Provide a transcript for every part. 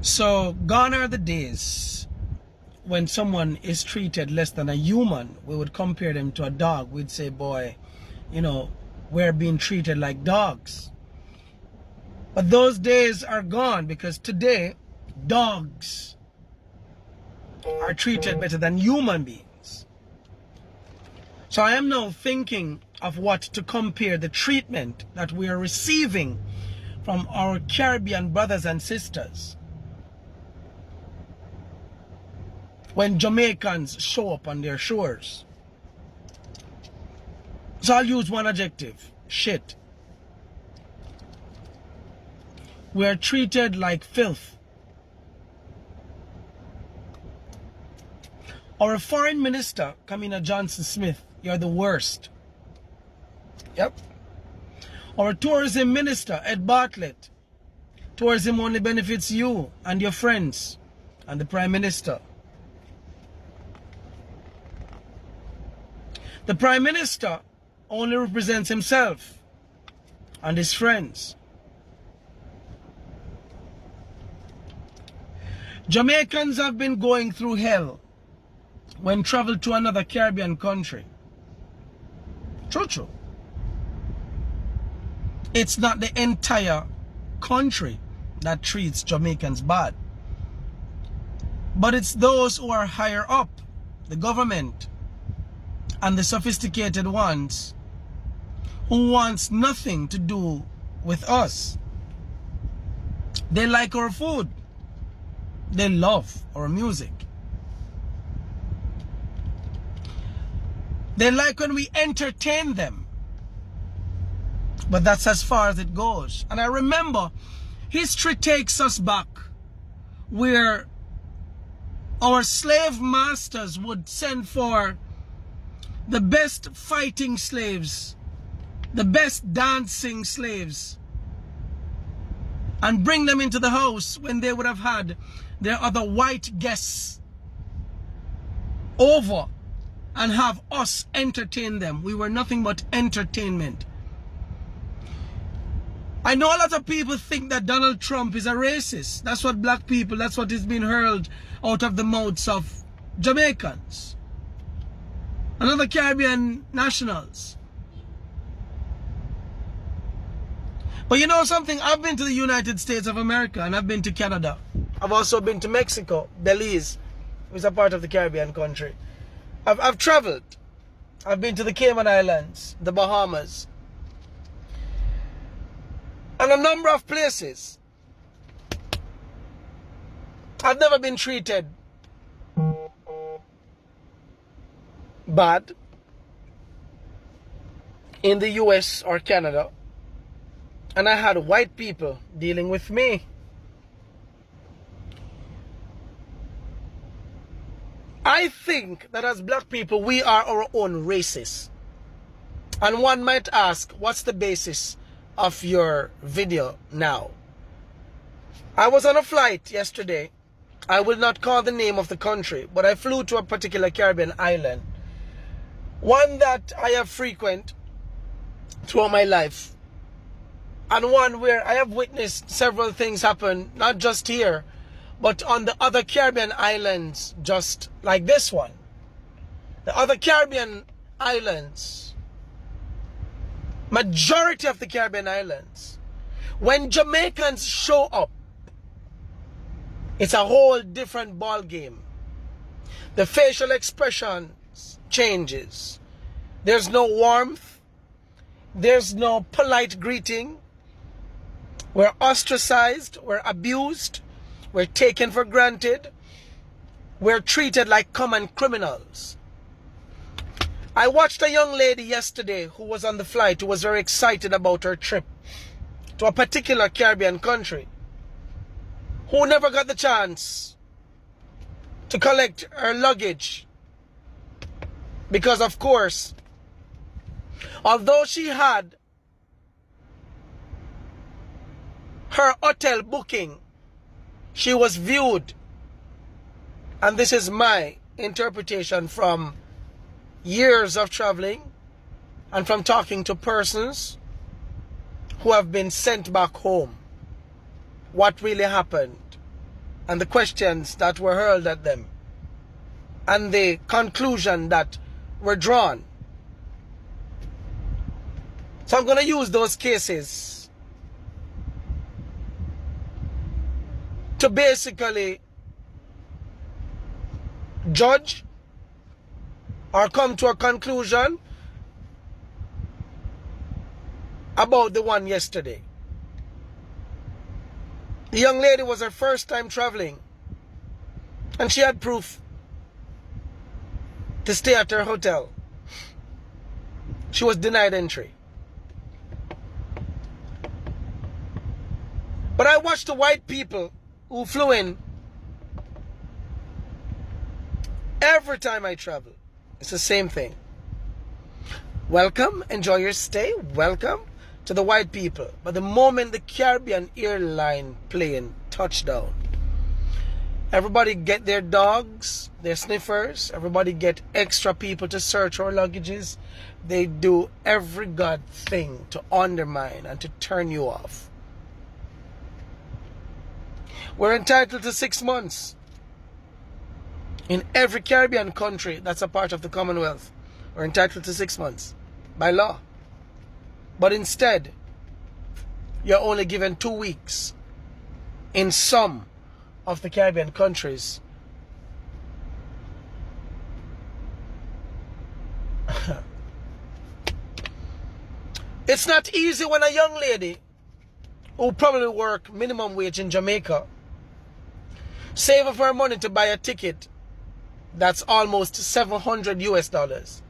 So gone are the days when someone is treated less than a human. We would compare them to a dog. We'd say, boy, you know, we're being treated like dogs. But those days are gone, because today dogs are treated better than human beings. So I am now thinking of what to compare the treatment that we are receiving from our Caribbean brothers and sisters when Jamaicans show up on their shores. So I'll use one adjective: shit. We are treated like filth. Our foreign minister, Kamina Johnson Smith, you're the worst. Yep. Our tourism minister, Ed Bartlett, tourism only benefits you and your friends and the Prime Minister. The Prime Minister only represents himself and his friends. Jamaicans have been going through hell when travel to another Caribbean country. True. It's not the entire country that treats Jamaicans bad, but it's those who are higher up, the government and the sophisticated ones, who wants nothing to do with us. They like our food. They love our music. They like when we entertain them. But that's as far as it goes. And I remember history takes us back where our slave masters would send for the best fighting slaves, the best dancing slaves, and bring them into the house when they would have had their other white guests over and have us entertain them. We were nothing but entertainment. I know a lot of people think that Donald Trump is a racist. That's what black people, that's what is being hurled out of the mouths of Jamaicans and other Caribbean nationals. But you know something? I've been to the United States of America and I've been to Canada. I've also been to Mexico, Belize, which is a part of the Caribbean country. I've traveled. I've been to the Cayman Islands, the Bahamas, and a number of places. I've never been treated bad in the US or Canada. And I had white people dealing with me. I think that as black people, we are our own racists. And one might ask, what's the basis of your video now? I was on a flight yesterday. I will not call the name of the country, but I flew to a particular Caribbean island. One that I have frequented throughout my life. And one where I have witnessed several things happen, not just here, but on the other Caribbean islands, just like this one. The other Caribbean islands, majority of the Caribbean islands, when Jamaicans show up, it's a whole different ball game. The facial expressions changes. There's no warmth. There's no polite greeting. We're ostracized. We're abused. We're taken for granted. We're treated like common criminals. I watched a young lady yesterday who was on the flight who was very excited about her trip to a particular Caribbean country, who never got the chance to collect her luggage because, of course, although she had her hotel booking, she was viewed, and this is my interpretation from years of traveling and from talking to persons who have been sent back home. What really happened and the questions that were hurled at them and the conclusion that were drawn. So I'm going to use those cases to basically judge or come to a conclusion about the one yesterday. The young lady was her first time traveling, and she had proof to stay at her hotel. She was denied entry. But I watched the white people who flew in every time I travel. It's the same thing. Welcome, enjoy your stay, welcome to the white people. But the moment the Caribbean airline plane touched down, everybody get their dogs, their sniffers, everybody get extra people to search our luggages. They do every god thing to undermine and to turn you off. We're entitled to 6 months in every Caribbean country that's a part of the Commonwealth. We're entitled to 6 months by law. But instead, you're only given 2 weeks in some of the Caribbean countries. It's not easy when a young lady who probably work minimum wage in Jamaica save up her money to buy a ticket that's almost $700 US,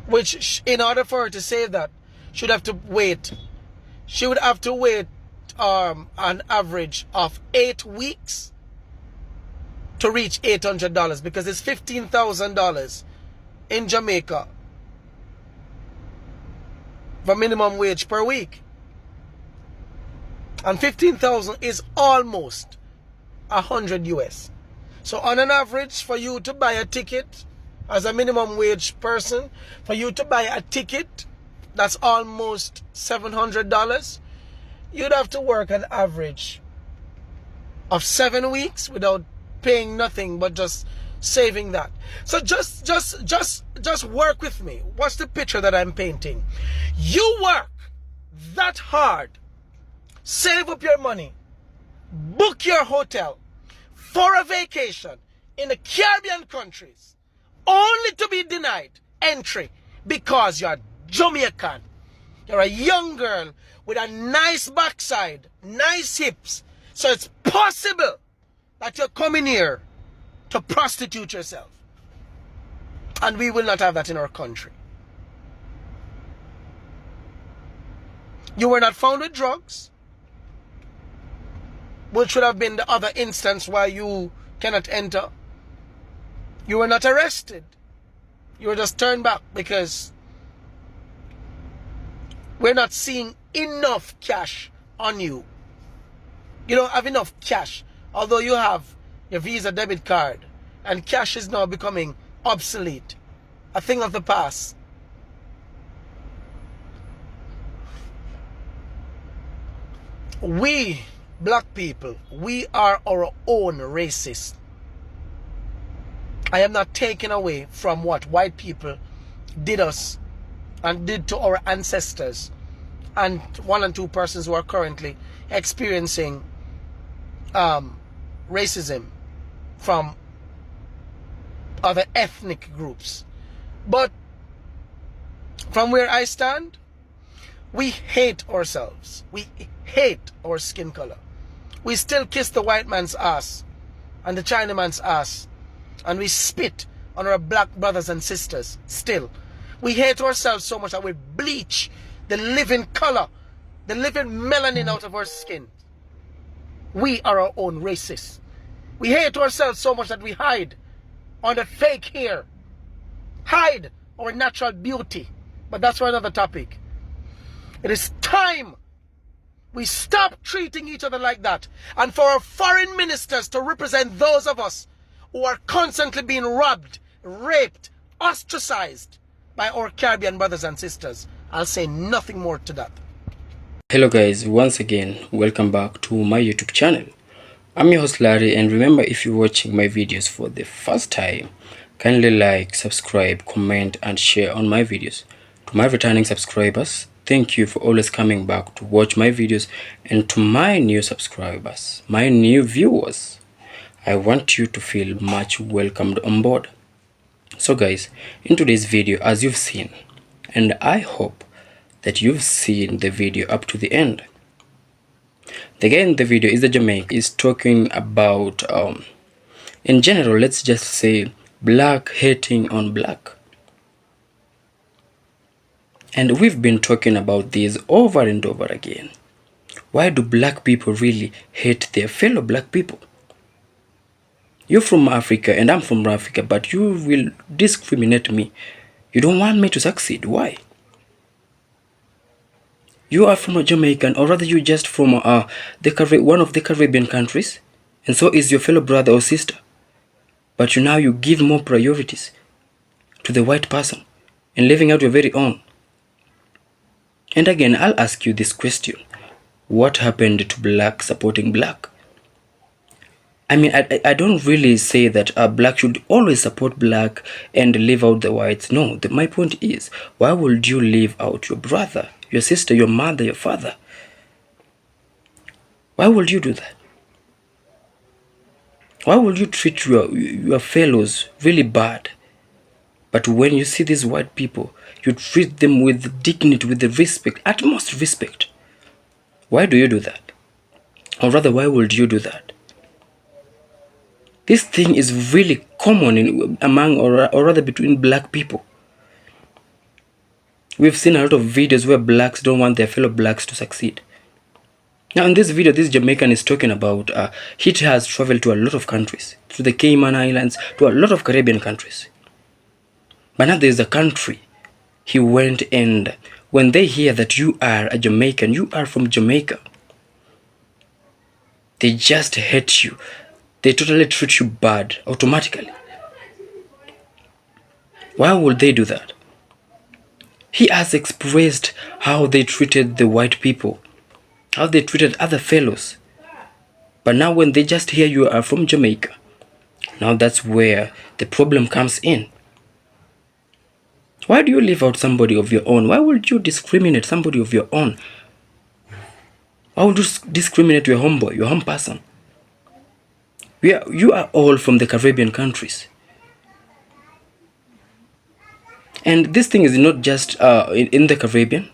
which in order for her to save that, she would have to wait an average of 8 weeks to reach $800, because it's $15,000 in Jamaica for minimum wage per week, and 15,000 is almost $100 US. So on an average, for you to buy a ticket as a minimum wage person, for you to buy a ticket that's almost $700, you'd have to work an average of 7 weeks without paying nothing but just saving that. So just work with me. What's the picture that I'm painting? You work that hard, save up your money, book your hotel for a vacation in the Caribbean countries, only to be denied entry because you're Jamaican. You're a young girl with a nice backside, nice hips. So it's possible that you're coming here to prostitute yourself. And we will not have that in our country. You were not found with drugs, which would have been the other instance why you cannot enter. You were not arrested. You were just turned back because we're not seeing enough cash on you. You don't have enough cash, although you have your Visa debit card, and cash is now becoming obsolete, a thing of the past. We black people, we are our own racists. I am not taking away from what white people did us and did to our ancestors, and 1 and 2 persons who are currently experiencing racism from other ethnic groups. But from where I stand, we hate ourselves. We hate our skin color. We still kiss the white man's ass and the Chinaman's ass, and we spit on our black brothers and sisters still. We hate ourselves so much that we bleach the living color, the living melanin out of our skin. We are our own racists. We hate ourselves so much that we hide under fake hair, hide our natural beauty. But that's for another topic. It is time we stop treating each other like that, and for our foreign ministers to represent those of us who are constantly being robbed, raped, ostracized by our Caribbean brothers and sisters. I'll say nothing more to that. Hello guys, once again welcome back to my YouTube channel. I'm your host Larry, and remember, if you're watching my videos for the first time, kindly like, subscribe, comment and share on my videos. To my returning subscribers, thank you for always coming back to watch my videos, and to my new subscribers, my new viewers, I want you to feel much welcomed on board. So guys, in today's video, as you've seen, and I hope that you've seen the video up to the end. The guy in the video is a Jamaican, is talking about in general, let's just say black hating on black. And we've been talking about this over and over again. Why do black people really hate their fellow black people? You're from Africa and I'm from Africa, but you will discriminate me. You don't want me to succeed. Why? You are from a Jamaican, or rather you just from one of the Caribbean countries, and so is your fellow brother or sister. But you give more priorities to the white person and living out your very own. And again, I'll ask you this question. What happened to black supporting black? I mean, I don't really say that black should always support black and leave out the whites. No, my point is, why would you leave out your brother, your sister, your mother, your father? Why would you do that? Why would you treat your fellows really bad? But when you see these white people, you treat them with dignity, with the respect, utmost respect. Why do you do that? Or rather, why would you do that? This thing is really common among, or rather between black people. We've seen a lot of videos where blacks don't want their fellow blacks to succeed. Now in this video, this Jamaican is talking about he has traveled to a lot of countries, to the Cayman Islands, to a lot of Caribbean countries. But now there's a country he went, and when they hear that you are a Jamaican, you are from Jamaica, they just hate you. They totally treat you bad automatically. Why would they do that? He has expressed how they treated the white people, how they treated other fellows. But now when they just hear you are from Jamaica, now that's where the problem comes in. Why do you leave out somebody of your own? Why would you discriminate somebody of your own? Why would you discriminate your homeboy, your home person? You are all from the Caribbean countries. And this thing is not just in the Caribbean,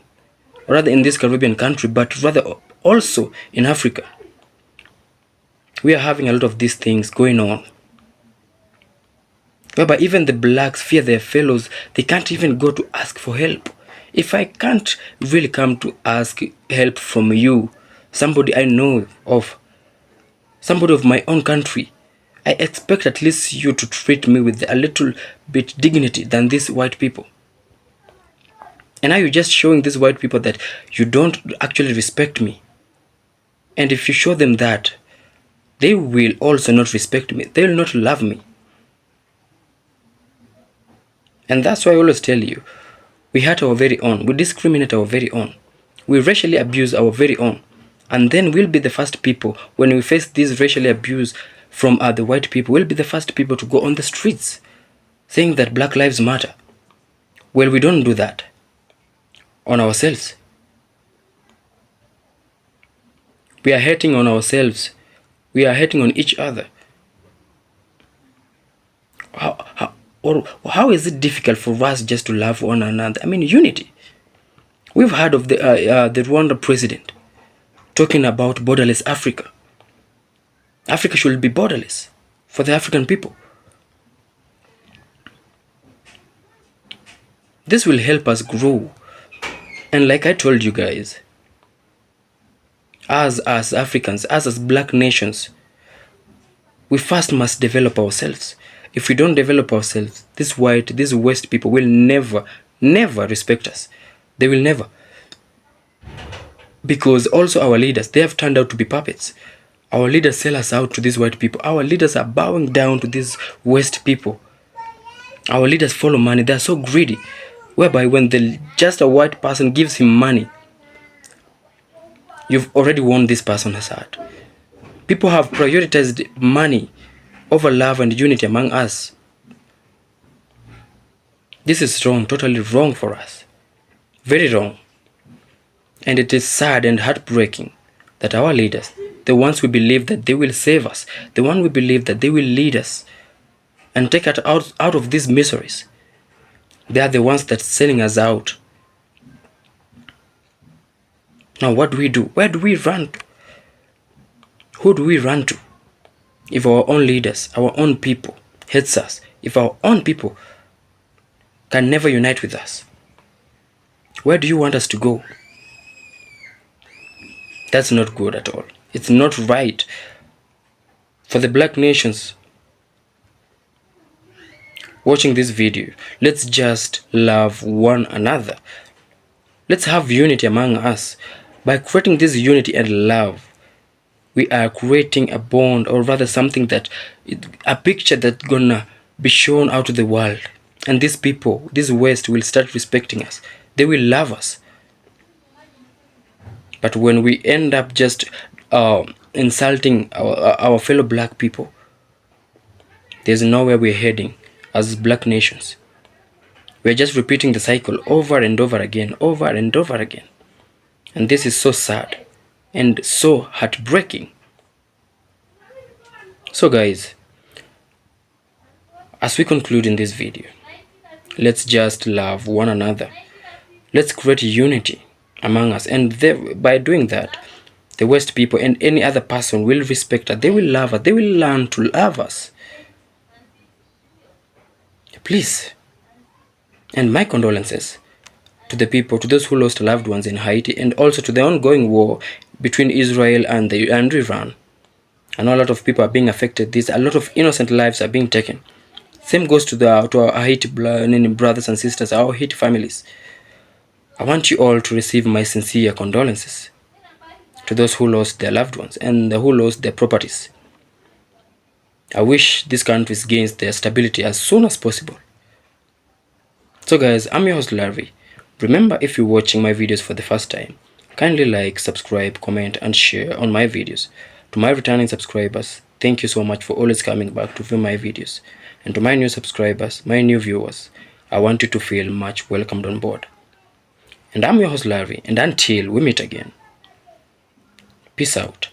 or rather in this Caribbean country, but rather also in Africa. We are having a lot of these things going on, whereby even the blacks fear their fellows. They can't even go to ask for help. If I can't really come to ask help from you, somebody I know of, somebody of my own country, I expect at least you to treat me with a little bit dignity than these white people. And now you're just showing these white people that you don't actually respect me. And if you show them that, they will also not respect me. They will not love me. And that's why I always tell you, we hurt our very own. We discriminate our very own. We racially abuse our very own. And then we'll be the first people, when we face this racial abuse from the white people, we'll be the first people to go on the streets saying that Black Lives Matter. Well, we don't do that on ourselves. We are hating on ourselves. We are hating on each other. How is it difficult for us just to love one another? I mean, unity. We've heard of the Rwanda president talking about borderless Africa. Africa should be borderless for the African people. This will help us grow. And like I told you guys, as Africans, as black nations, we first must develop ourselves. If we don't develop ourselves, these West people will never respect us. They will never. Because also our leaders, they have turned out to be puppets. Our leaders sell us out to these white people. Our leaders are bowing down to these West people. Our leaders follow money. They are so greedy, whereby when just a white person gives him money, you've already won this person's heart. People have prioritized money over love and unity among us. This is wrong, totally wrong for us. Very wrong. And it is sad and heartbreaking that our leaders, the ones we believe that they will save us, the ones we believe that they will lead us and take us out of these miseries, they are the ones that selling us out. Now what do we do? Where do we run to? Who do we run to? If our own leaders, our own people hates us, if our own people can never unite with us, where do you want us to go? That's not good at all. It's not right for the black nations watching this video. Let's just love one another. Let's have unity among us. By creating this unity and love, we are creating a bond, or rather something that, a picture that's gonna be shown out to the world. And these people, this West, will start respecting us. They will love us. But when we end up just insulting our fellow black people, there's nowhere we're heading as black nations. We're just repeating the cycle over and over again, over and over again. And this is so sad and so heartbreaking. So guys, as we conclude in this video, let's just love one another. Let's create unity among us. And by doing that, the West people and any other person will respect us. They will love us. They will learn to love us. Please. And my condolences to the people, to those who lost loved ones in Haiti, and also to the ongoing war between Israel and Iran. I know a lot of people are being affected. A lot of innocent lives are being taken. Same goes to our Haiti brothers and sisters, our Haiti families. I want you all to receive my sincere condolences to those who lost their loved ones and who lost their properties. I wish these countries gains their stability as soon as possible. So guys, I'm your host Larry. Remember, if you're watching my videos for the first time, kindly like, subscribe, comment and share on my videos. To my returning subscribers, thank you so much for always coming back to view my videos. And to my new subscribers, my new viewers, I want you to feel much welcomed on board. And I'm your host Larry, and until we meet again, peace out.